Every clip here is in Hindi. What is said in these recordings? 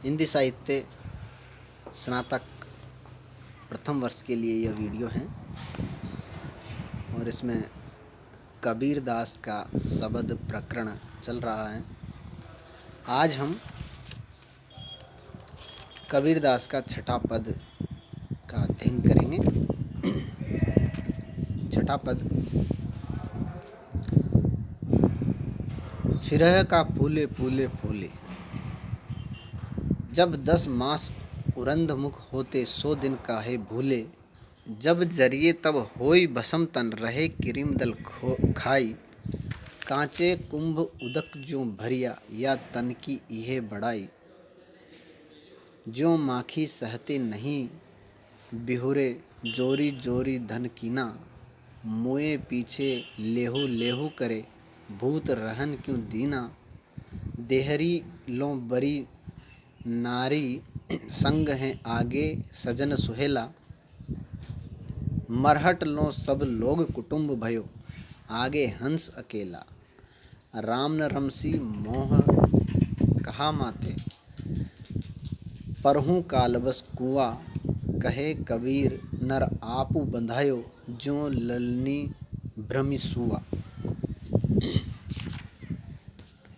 हिंदी साहित्य स्नातक प्रथम वर्ष के लिए यह वीडियो है और इसमें कबीर दास का शब्द प्रकरण चल रहा है। आज हम कबीर दास का छठा पद का अध्ययन करेंगे। छठा पद। फिरह का फूले फूले फूले, जब 10 मास उरंध मुख होते 100 दिन काहे भूले। जब जरिए तब होई भसम तन रहे किरिम दल खाई। कांचे कुंभ उदक ज्यों भरिया या तन की इहे बड़ाई। ज्यों माखी सहते नहीं बिहुरे जोरी जोरी धन कीना। मोए पीछे लेहू लेहू करे भूत रहन क्यों दीना। देहरी लो बरी नारी संग हैं आगे सजन सुहेला। मरहट लो सब लोग कुटुंब भयो आगे हंस अकेला। राम न रमसी मोह कहा माते परहूँ कालबस कुआ। कहे कबीर नर आपू बंधायो ज्यों ललनी भ्रमि सुआ।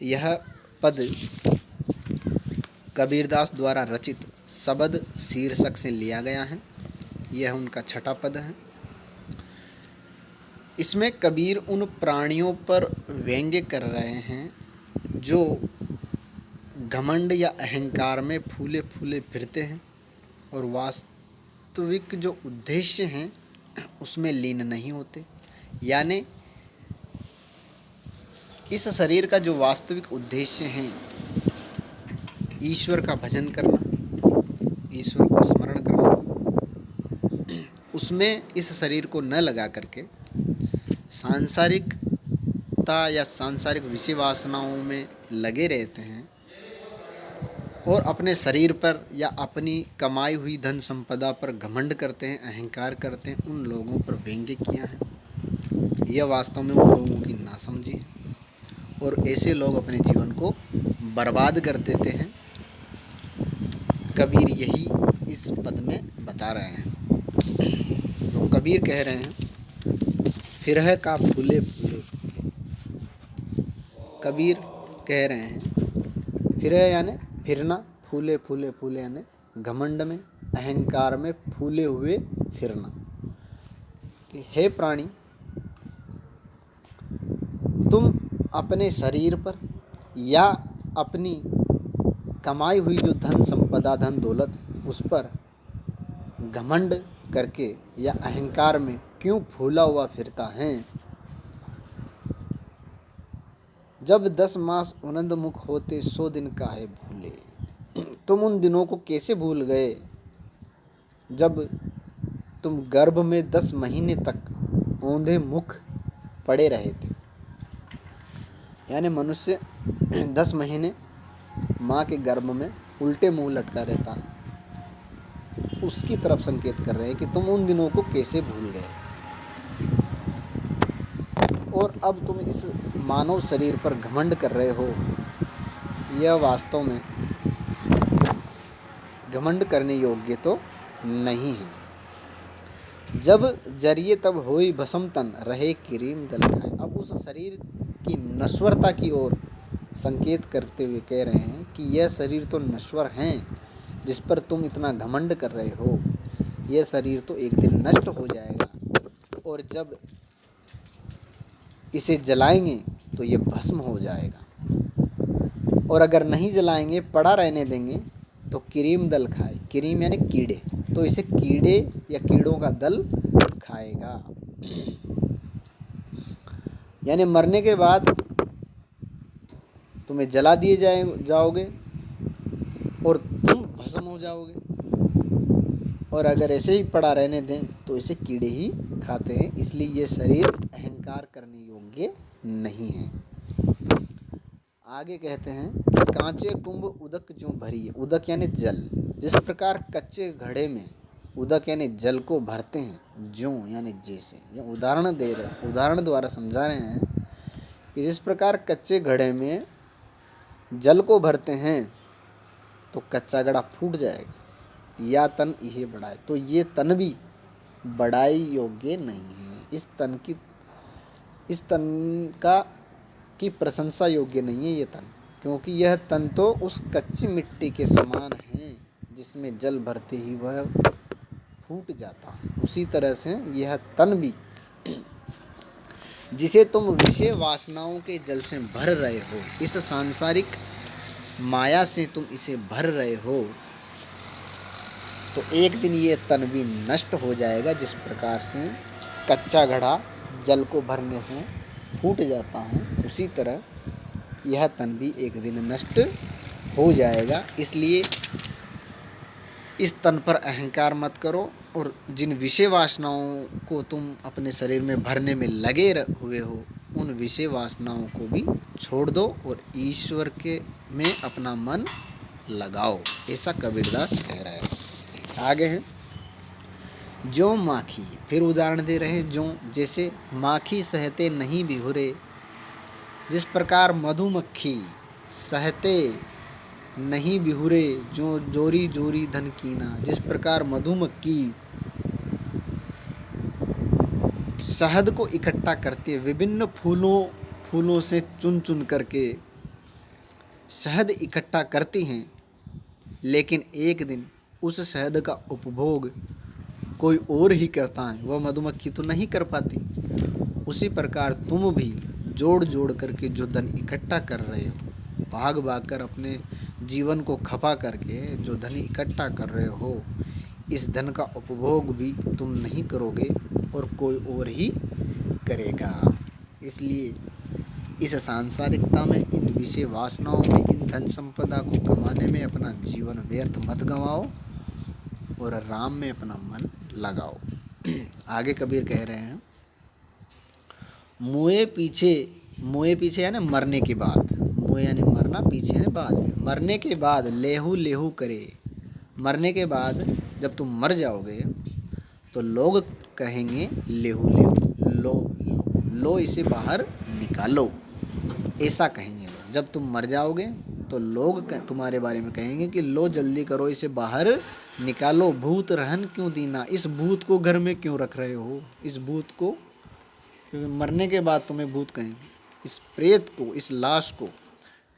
यह पद कबीरदास द्वारा रचित शब्द शीर्षक से लिया गया है। यह उनका छठा पद है। इसमें कबीर उन प्राणियों पर व्यंग्य कर रहे हैं जो घमंड या अहंकार में फूले फूले फिरते हैं और वास्तविक जो उद्देश्य हैं उसमें लीन नहीं होते। यानी इस शरीर का जो वास्तविक उद्देश्य है ईश्वर का भजन करना, ईश्वर को स्मरण करना, उसमें इस शरीर को न लगा करके सांसारिकता या सांसारिक विषय वासनाओं में लगे रहते हैं और अपने शरीर पर या अपनी कमाई हुई धन संपदा पर घमंड करते हैं, अहंकार करते हैं। उन लोगों पर व्यंग्य किया है। यह वास्तव में उन लोगों की नासमझी है और ऐसे लोग अपने जीवन को बर्बाद कर देते हैं। कबीर यही इस पद में बता रहे हैं। तो कबीर कह रहे हैं फिरह का फूले फूले। कबीर कह रहे हैं फिरह यानी फिरना, फूले फूले फूले यानी घमंड में, अहंकार में फूले हुए फिरना। कि हे प्राणी, तुम अपने शरीर पर या अपनी कमाई हुई जो धन संपदा धन दौलत है उस पर घमंड करके या अहंकार में क्यों फूला हुआ फिरता है। जब 10 मास उनंद मुख होते 100 दिन काहे भूले। तुम उन दिनों को कैसे भूल गए जब तुम गर्भ में 10 महीने तक औंधे मुख पड़े रहे थे। यानी मनुष्य 10 महीने माँ के गर्भ में उल्टे मुंह लटका रहता है। उसकी तरफ संकेत कर रहे हैं कि तुम उन दिनों को कैसे भूल गए और अब तुम इस मानव शरीर पर घमंड कर रहे हो। यह वास्तव में घमंड करने योग्य तो नहीं है। जब जरिए तब होई भसम तन रहे किरीम दल खाए। अब उस शरीर की नश्वरता की ओर संकेत करते हुए कह रहे हैं कि यह शरीर तो नश्वर हैं जिस पर तुम इतना घमंड कर रहे हो। यह शरीर तो एक दिन नष्ट हो जाएगा और जब इसे जलाएंगे तो ये भस्म हो जाएगा और अगर नहीं जलाएंगे, पड़ा रहने देंगे तो किरीम दल खाए। किरीम यानी कीड़े, तो इसे कीड़े या कीड़ों का दल खाएगा। यानी मरने के बाद तुम्हें जला दिए जाओगे और तुम भस्म हो जाओगे और अगर ऐसे ही पड़ा रहने दें तो इसे कीड़े ही खाते हैं। इसलिए ये शरीर अहंकार करने योग्य नहीं है। आगे कहते हैं कि कांचे कुंभ उदक ज्यों भरी है। उदक यानी जल। जिस प्रकार कच्चे घड़े में उदक यानी जल को भरते हैं, ज्यों यानी जैसे। यह उदाहरण द्वारा समझा रहे हैं कि जिस प्रकार कच्चे घड़े में जल को भरते हैं तो कच्चा घड़ा फूट जाएगा। या तन इहे बढ़ाए, तो ये तन भी बढ़ाई योग्य नहीं है। इस तन का की प्रशंसा योग्य नहीं है ये तन, क्योंकि यह तन तो उस कच्ची मिट्टी के समान है जिसमें जल भरते ही वह फूट जाता। उसी तरह से यह तन भी, जिसे तुम विषय वासनाओं के जल से भर रहे हो, इस सांसारिक माया से तुम इसे भर रहे हो, तो एक दिन ये तन भी नष्ट हो जाएगा। जिस प्रकार से कच्चा घड़ा जल को भरने से फूट जाता है, उसी तरह यह तन भी एक दिन नष्ट हो जाएगा। इसलिए इस तन पर अहंकार मत करो, और जिन विषय वासनाओं को तुम अपने शरीर में भरने में लगे हुए हो, उन विषय वासनाओं को भी छोड़ दो और ईश्वर के में अपना मन लगाओ। ऐसा कबीरदास कह रहे हैं। आगे है, जो माखी, फिर उदाहरण दे रहे हैं। जो, जैसे माखी सहते नहीं बिहुरे, जिस प्रकार मधुमक्खी सहते नहीं बिहुरे, जो जोरी जोरी धन कीना, जिस प्रकार मधुमक्खी शहद को इकट्ठा करती है, विभिन्न फूलों से चुन चुन करके शहद इकट्ठा करती हैं, लेकिन एक दिन उस शहद का उपभोग कोई और ही करता है, वह मधुमक्खी तो नहीं कर पाती। उसी प्रकार तुम भी जोड़ जोड़ करके जो धन इकट्ठा कर रहे हो, भाग भाग कर अपने जीवन को खपा करके जो धन इकट्ठा कर रहे हो, इस धन का उपभोग भी तुम नहीं करोगे और कोई और ही करेगा। इसलिए इस सांसारिकता में, इन विषय वासनाओं में, इन धन संपदा को कमाने में अपना जीवन व्यर्थ मत गंवाओ और राम में अपना मन लगाओ। आगे कबीर कह रहे हैं, मुए पीछे यानी मरने के बाद, मुए यानी मरना, पीछे यानी बाद में, मरने के बाद लेहू लेहू करे। मरने के बाद जब तुम मर जाओगे तो लोग कहेंगे लेहू लेहू, लो इसे बाहर निकालो, ऐसा कहेंगे लोग। जब तुम मर जाओगे तो लोग तुम्हारे बारे में कहेंगे कि लो जल्दी करो, इसे बाहर निकालो, भूत रहन क्यों दीना, इस भूत को घर में क्यों रख रहे हो, इस भूत को, क्योंकि मरने के बाद तुम्हें भूत कहेंगे, इस प्रेत को, इस लाश को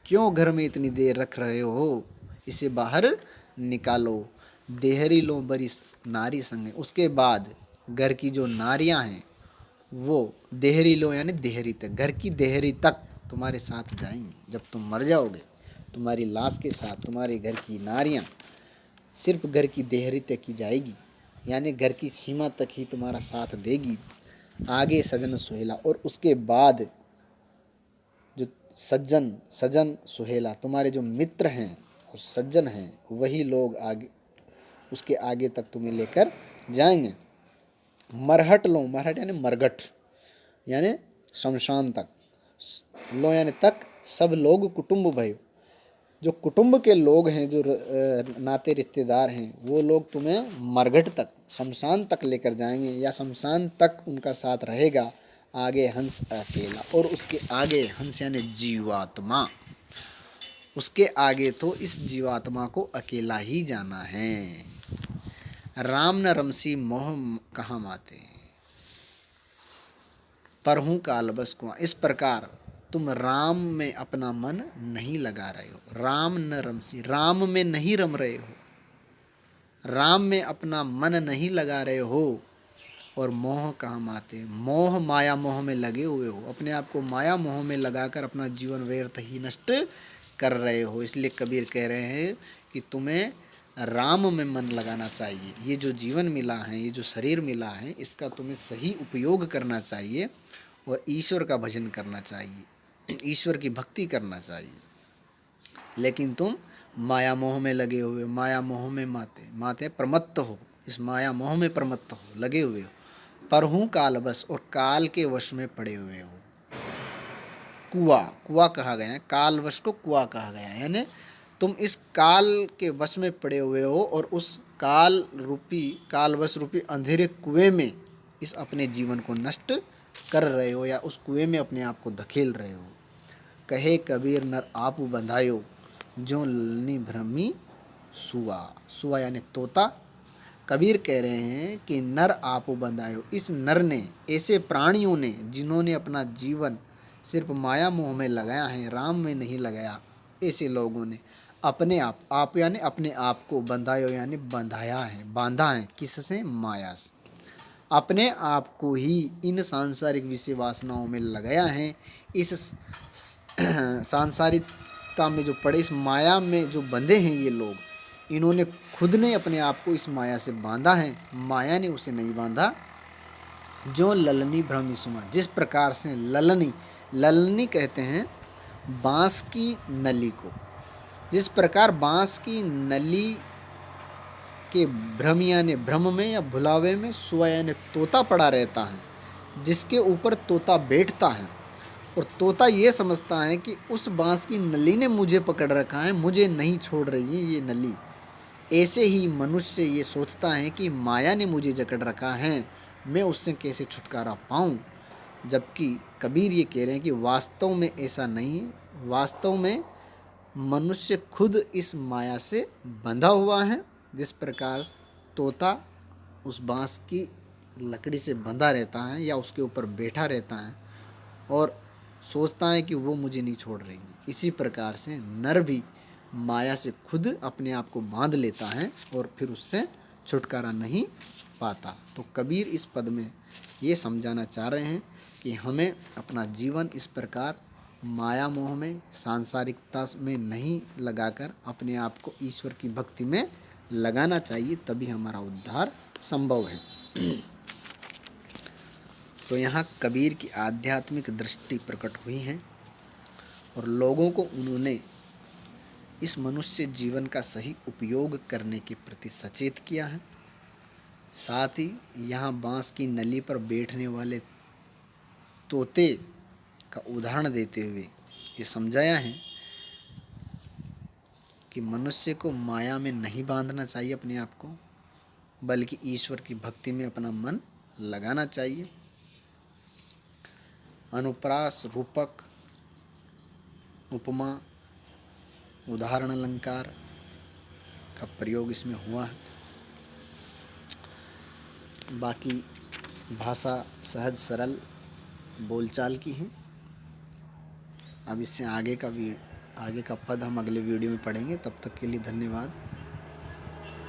क्यों घर में इतनी देर रख रहे हो, इसे बाहर निकालो। देहरी लो बरी नारी संग, उसके बाद घर की जो नारियां हैं वो देहरी लो यानी देहरी तक, घर की देहरी तक तुम्हारे साथ जाएंगी। जब तुम मर जाओगे, तुम्हारी लाश के साथ तुम्हारे घर की नारियां सिर्फ घर की देहरी तक ही जाएगी, यानी घर की सीमा तक ही तुम्हारा साथ देगी। आगे सजन सुहेला, और उसके बाद जो सजन सुहेला, तुम्हारे जो मित्र हैं और सज्जन हैं, वही लोग आगे, उसके आगे तक तुम्हें लेकर जाएंगे। मरहट लो, मरहट यानी मरघट यानी शमशान तक, लो यानी तक, सब लोग कुटुंब भयो, जो कुटुंब के लोग हैं, जो नाते रिश्तेदार हैं, वो लोग तुम्हें मरघट तक, शमशान तक लेकर जाएंगे, या शमशान तक उनका साथ रहेगा। आगे हंस अकेला, और उसके आगे हंस यानी जीवात्मा, उसके आगे तो इस जीवात्मा को अकेला ही जाना है। राम न रमसी मोह कहाँ माते, पर हूँ कालबस कुआं। इस प्रकार तुम राम में अपना मन नहीं लगा रहे हो, राम न रमसी, राम में नहीं रम रहे हो, राम में अपना मन नहीं लगा रहे हो, और मोह कहाँ माते, मोह माया मोह में लगे हुए हो, अपने आप को माया मोह में लगाकर अपना जीवन व्यर्थ ही नष्ट कर रहे हो। इसलिए कबीर कह रहे हैं कि तुम्हें राम में मन लगाना चाहिए। ये जो जीवन मिला है, ये जो शरीर मिला है, इसका तुम्हें सही उपयोग करना चाहिए और ईश्वर का भजन करना चाहिए, ईश्वर की भक्ति करना चाहिए। लेकिन तुम माया मोह में लगे हुए, माया मोह में माते प्रमत्त हो, इस माया मोह में प्रमत्त हो, लगे हुए हो। पर हूँ कालवश, और काल के वश में पड़े हुए हो। कुआ कहा गया है, कालवश को कुआ कहा गया है, यानी तुम इस काल के वश में पड़े हुए हो और उस कालवश रूपी अंधेरे कुएं में इस अपने जीवन को नष्ट कर रहे हो, या उस कुएं में अपने आप को धकेल रहे हो। कहे कबीर नर आप बंधायो, जो ललनी भ्रमी सुआ। सुआ यानी तोता। कबीर कह रहे हैं कि नर आप बंधायो, इस नर ने, ऐसे प्राणियों ने जिन्होंने अपना जीवन सिर्फ माया मोह में लगाया है, राम में नहीं लगाया, ऐसे लोगों ने अपने आप यानी अपने आप को, बंधायो यानी बंधाया है, बांधा है, किससे? माया से। अपने आप को ही इन सांसारिक विषय वासनाओं में लगाया है। इस सांसारिकता में जो पड़े, इस माया में जो बंधे हैं ये लोग, इन्होंने खुद ने अपने आप को इस माया से बांधा है, माया ने उसे नहीं बांधा। जो ललनी भ्रमी सुमा, जिस प्रकार से ललनी, ललनी कहते हैं बांस की नली को, जिस प्रकार बांस की नली के भ्रम यानी भ्रम में या भुलावे में सुआ यानी तोता पड़ा रहता है, जिसके ऊपर तोता बैठता है और तोता ये समझता है कि उस बांस की नली ने मुझे पकड़ रखा है, मुझे नहीं छोड़ रही है ये नली। ऐसे ही मनुष्य ये सोचता है कि माया ने मुझे जकड़ रखा है, मैं उससे कैसे छुटकारा पाऊँ। जबकि कबीर ये कह रहे हैं कि वास्तव में ऐसा नहीं है। वास्तव में मनुष्य खुद इस माया से बंधा हुआ है। जिस प्रकार तोता उस बांस की लकड़ी से बंधा रहता है या उसके ऊपर बैठा रहता है और सोचता है कि वो मुझे नहीं छोड़ रही, इसी प्रकार से नर भी माया से खुद अपने आप को बांध लेता है और फिर उससे छुटकारा नहीं पाता। तो कबीर इस पद में ये समझाना चाह रहे हैं कि हमें अपना जीवन इस प्रकार माया मोह में, सांसारिकता में नहीं लगाकर अपने आप को ईश्वर की भक्ति में लगाना चाहिए, तभी हमारा उद्धार संभव है। तो यहाँ कबीर की आध्यात्मिक दृष्टि प्रकट हुई है और लोगों को उन्होंने इस मनुष्य जीवन का सही उपयोग करने के प्रति सचेत किया है। साथ ही यहाँ बांस की नली पर बैठने वाले तोते का उदाहरण देते हुए ये समझाया है कि मनुष्य को माया में नहीं बांधना चाहिए अपने आप को, बल्कि ईश्वर की भक्ति में अपना मन लगाना चाहिए। अनुप्रास, रूपक, उपमा, उदाहरण अलंकार का प्रयोग इसमें हुआ है। बाकी भाषा सहज सरल बोलचाल की है। अब इससे आगे का पद हम अगले वीडियो में पढ़ेंगे। तब तक के लिए धन्यवाद।